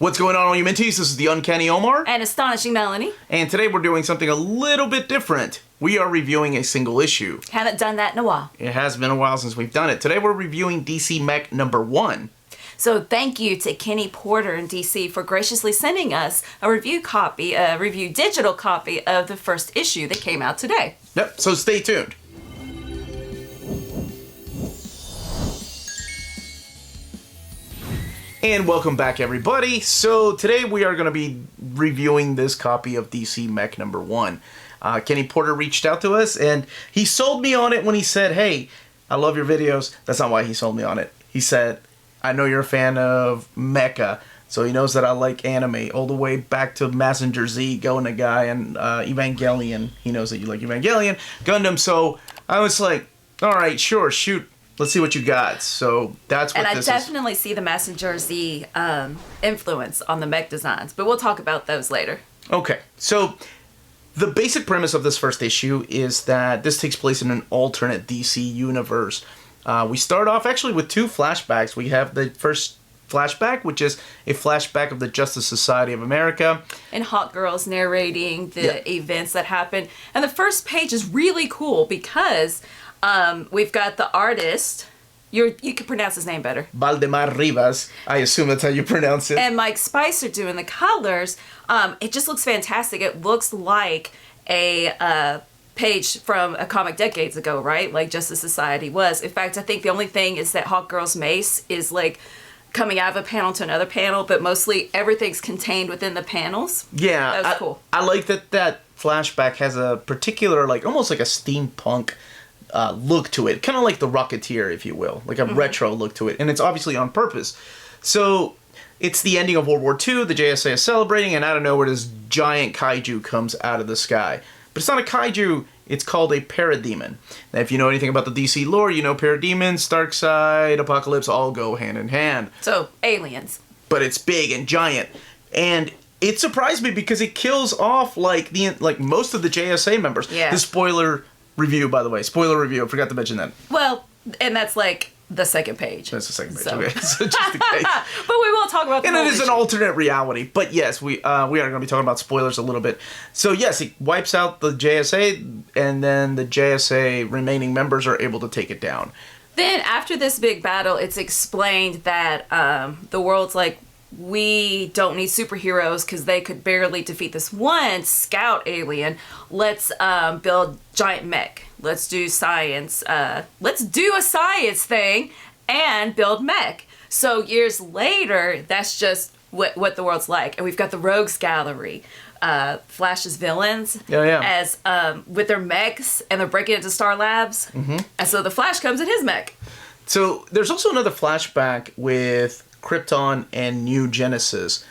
What's going on, all you mentees? This is the Uncanny Omar. And Astonishing Melanie. And today we're doing something a little bit different. We are reviewing a single issue. Haven't done that in a while. It has been a while since we've done it. Today we're reviewing DC Mech #1. So thank you to Kenny Porter in DC for graciously sending us a review digital copy of the first issue that came out today. Yep, so stay tuned. And welcome back, everybody. So today we are going to be reviewing this copy of DC Mech #1. Kenny Porter reached out to us, and he sold me on it when he said, hey, I love your videos. That's not why he sold me on it. He said, I know you're a fan of mecha, so he knows that I like anime, all the way back to Messenger Z, Go Nagai, and Evangelion. He knows that you like Evangelion, Gundam, so I was like, all right, sure, shoot. Let's see what you got. So that's what this is. And I definitely see the Messenger Z influence on the mech designs, but we'll talk about those later. Okay, so the basic premise of this first issue is that this takes place in an alternate DC universe. We start off actually with two flashbacks. We have the first flashback, which is a flashback of the Justice Society of America. And Hot Girl's narrating the events that happened. And the first page is really cool because we've got the artist. You can pronounce his name better. Baldemar Rivas. I assume that's how you pronounce it. And Mike Spicer doing the colors. It just looks fantastic. It looks like a page from a comic decades ago, right? Like Justice Society was. In fact, I think the only thing is that Hawk Girl's mace is like coming out of a panel to another panel, but mostly everything's contained within the panels. Yeah. That was cool. I like that flashback has a particular, like, almost like a steampunk look to it. Kind of like the Rocketeer, if you will. Like a retro look to it. And it's obviously on purpose. So it's the ending of World War II. The JSA is celebrating, and out of nowhere this giant kaiju comes out of the sky. But it's not a kaiju, it's called a parademon. Now, if you know anything about the DC lore, you know parademons, Darkseid, Apocalypse all go hand in hand. So, aliens. But it's big and giant. And it surprised me because it kills off like most of the JSA members. Yeah. The spoiler review, by the way. Spoiler review, I forgot to mention that. Well, and that's like the second page. That's the second page, So. okay. So just in case. But we will talk about the And it whole is an issue. alternate reality. But yes, we are going to be talking about spoilers a little bit. So yes, it wipes out the JSA, and then the JSA remaining members are able to take it down. Then after this big battle, it's explained that the world's like, we don't need superheroes because they could barely defeat this one scout alien. Let's build giant mech. Let's do science. Let's do a science thing and build mech. So years later, that's just what the world's like. And we've got the Rogues Gallery. Flash's villains as with their mechs, and they're breaking into Star Labs. And so the Flash comes in his mech. So there's also another flashback with Krypton and New Genesis.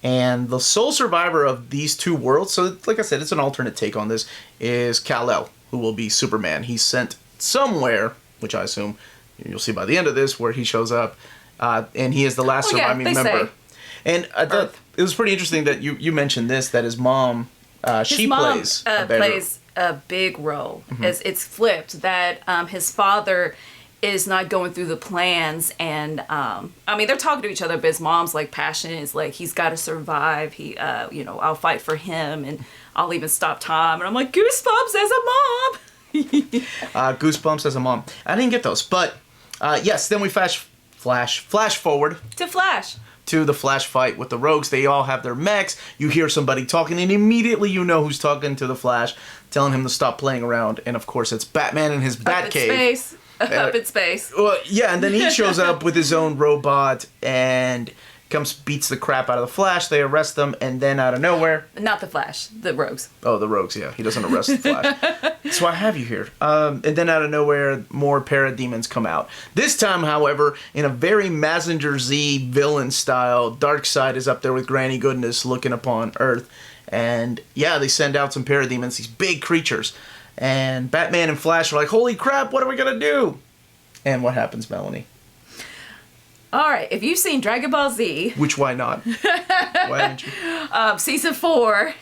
And the sole survivor of these two worlds, so like I said, it's an alternate take on this, is Kal-El, who will be Superman. He's sent somewhere, which I assume you'll see by the end of this, where he shows up, and he is the last surviving member. Say. And it was pretty interesting that you mentioned this, that his mom, plays a big role. As it's flipped, that his father is not going through the plans, and I mean, they're talking to each other, but his mom's like passionate. It's like, he's got to survive. I'll fight for him, and I'll even stop time. And I'm like, goosebumps as a mom. Goosebumps as a mom. I didn't get those, but yes. Then we flash forward To Flash. to the Flash fight with the Rogues. They all have their mechs. You hear somebody talking, and immediately you know who's talking to the Flash, telling him to stop playing around. And of course, it's Batman in his Batcave. Up in space. Well, yeah, and then he shows up with his own robot and beats the crap out of the Flash. They arrest them, and then out of nowhere... Not the Flash, the Rogues. Oh, the Rogues, yeah. He doesn't arrest the Flash. So I have you here. And then out of nowhere, more parademons come out. This time, however, in a very Messenger Z villain style, Darkseid is up there with Granny Goodness looking upon Earth. And yeah, they send out some parademons, these big creatures. And Batman and Flash are like, holy crap, what are we going to do? And what happens, Melanie? All right, if you've seen Dragon Ball Z... Which, why not? Why haven't you? Season 4,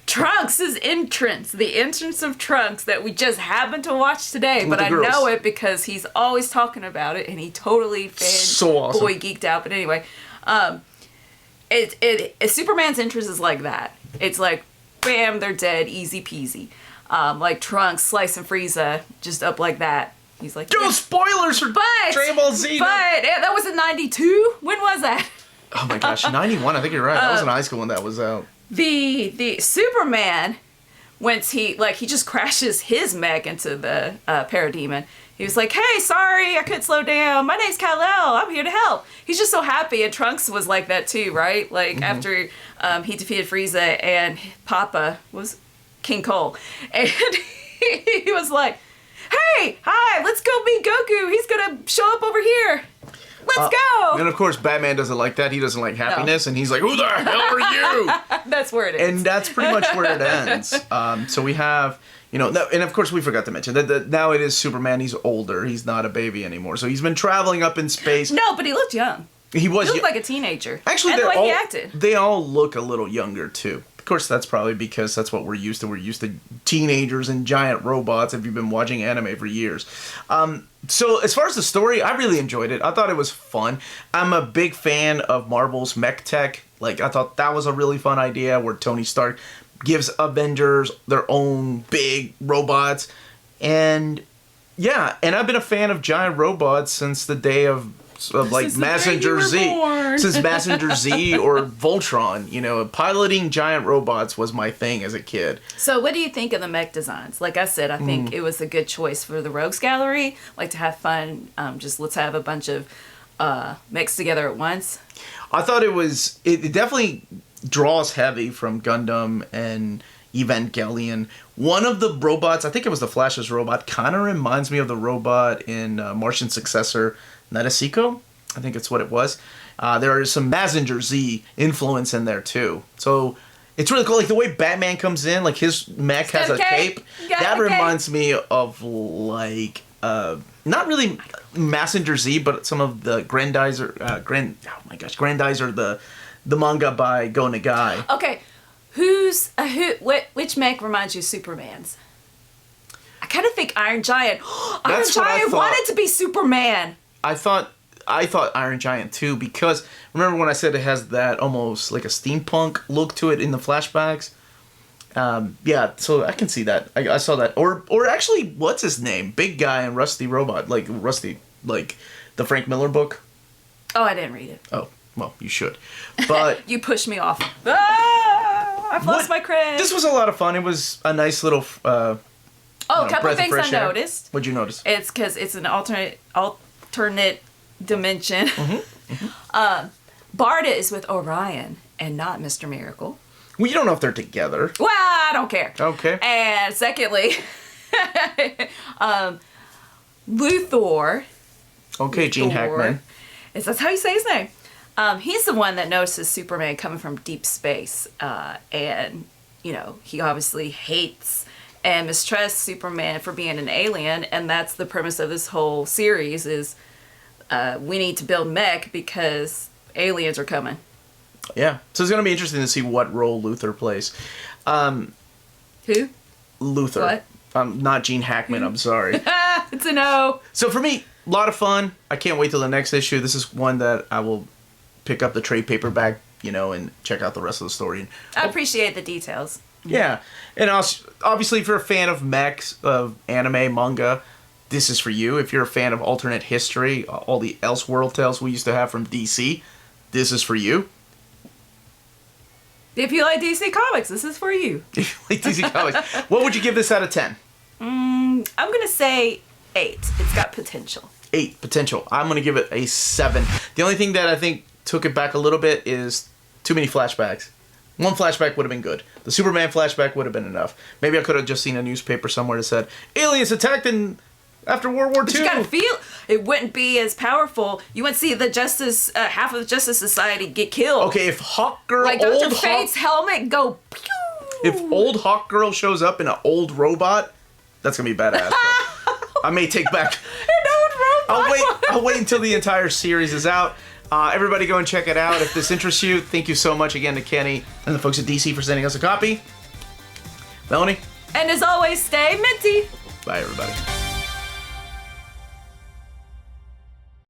Trunks' entrance, the entrance of Trunks that we just happened to watch today, but I know it because he's always talking about it, and he totally so awesome. boy geeked out. But anyway, Superman's interest is like that. It's like, bam, they're dead, easy peasy. Like Trunks, Slice, and Frieza, just up like that. He's like, yo, spoilers for Dragon Ball Z. But that was in '92. When was that? Oh my gosh, 91. I think you're right. I was in high school when that was out. The Superman, once he just crashes his mech into the parademon. He was like, hey, sorry, I couldn't slow down. My name's Kal-El. I'm here to help. He's just so happy. And Trunks was like that too, right? Like after he defeated Frieza and Papa was King Cole. And he was like, hey, hi, let's go meet Goku. He's going to show up over here. Let's go. And of course, Batman doesn't like that. He doesn't like happiness. No. And he's like, who the hell are you? That's where it ends. And that's pretty much where it ends. So we have... and of course we forgot to mention that now it is Superman. He's older. He's not a baby anymore. So he's been traveling up in space. No, but he looked young. He looked like a teenager. Actually, and the way he acted. They all look a little younger too. Of course, that's probably because that's what we're used to. We're used to teenagers and giant robots if you've been watching anime for years. So as far as the story, I really enjoyed it. I thought it was fun. I'm a big fan of Marvel's mech tech. Like, I thought that was a really fun idea where Tony Stark gives Avengers their own big robots. And yeah, and I've been a fan of giant robots since the day of like Messenger Z. Since Messenger Z or Voltron, piloting giant robots was my thing as a kid. So what do you think of the mech designs? Like I said, I think it was a good choice for the Rogues Gallery. Like to have fun, just let's have a bunch of mechs together at once. I thought it definitely draws heavy from Gundam and Evangelion. One of the robots, I think it was the Flash's robot, kind of reminds me of the robot in Martian Successor, Nadesico. I think it's what it was. There is some Messenger Z influence in there too. So it's really cool. Like the way Batman comes in, like his mech has a cape. That reminds me of like not really Messenger Z, but some of the Grandizer. Grandizer, the manga by Go Nagai. Okay, which mech reminds you of Superman's? I kind of think Iron Giant. Iron Giant wanted to be Superman. I thought Iron Giant too, because remember when I said it has that almost like a steampunk look to it in the flashbacks? Yeah, so I can see that. I saw that. Or actually, what's his name? Big guy and Rusty Robot, like the Frank Miller book. Oh, I didn't read it. Oh, well, you should. But you pushed me off. I've lost my cred. This was a lot of fun. It was a nice little a couple of things I noticed. What'd you notice? It's because it's an alternate dimension. Barda is with Orion and not Mr. Miracle. Well, you don't know if they're together. Well, I don't care. Okay. And secondly, Luthor. Okay, Gene Hackman. That's how you say his name. He's the one that notices Superman coming from deep space. And, he obviously hates and mistrusts Superman for being an alien. And that's the premise of this whole series is we need to build mech because aliens are coming. Yeah. So it's going to be interesting to see what role Luthor plays. Who? Luthor. What? Not Gene Hackman, I'm sorry. It's a no. So for me, a lot of fun. I can't wait till the next issue. This is one that I will pick up the trade paperback, and check out the rest of the story. I appreciate the details. Yeah. And also, obviously, if you're a fan of mechs, of anime, manga, this is for you. If you're a fan of alternate history, all the Elseworld tales we used to have from DC, this is for you. If you like DC Comics, this is for you. If you like DC Comics. What would you give this out of 10? I'm going to say 8. It's got potential. 8 potential. I'm going to give it a 7. The only thing that I think took it back a little bit is too many flashbacks. One flashback would have been good. The Superman flashback would have been enough. Maybe I could have just seen a newspaper somewhere that said, aliens attacked after World War II. But you gotta feel it wouldn't be as powerful. You wouldn't see the half of the Justice Society get killed. Okay, if Hawkgirl, like Dr. Fate's helmet go pew. If old Hawkgirl shows up in an old robot, that's gonna be badass. I may take back an old robot. I'll wait until the entire series is out. Everybody go and check it out. If this interests you, thank you so much again to Kenny and the folks at DC for sending us a copy. Melanie. And as always, stay minty. Bye, everybody.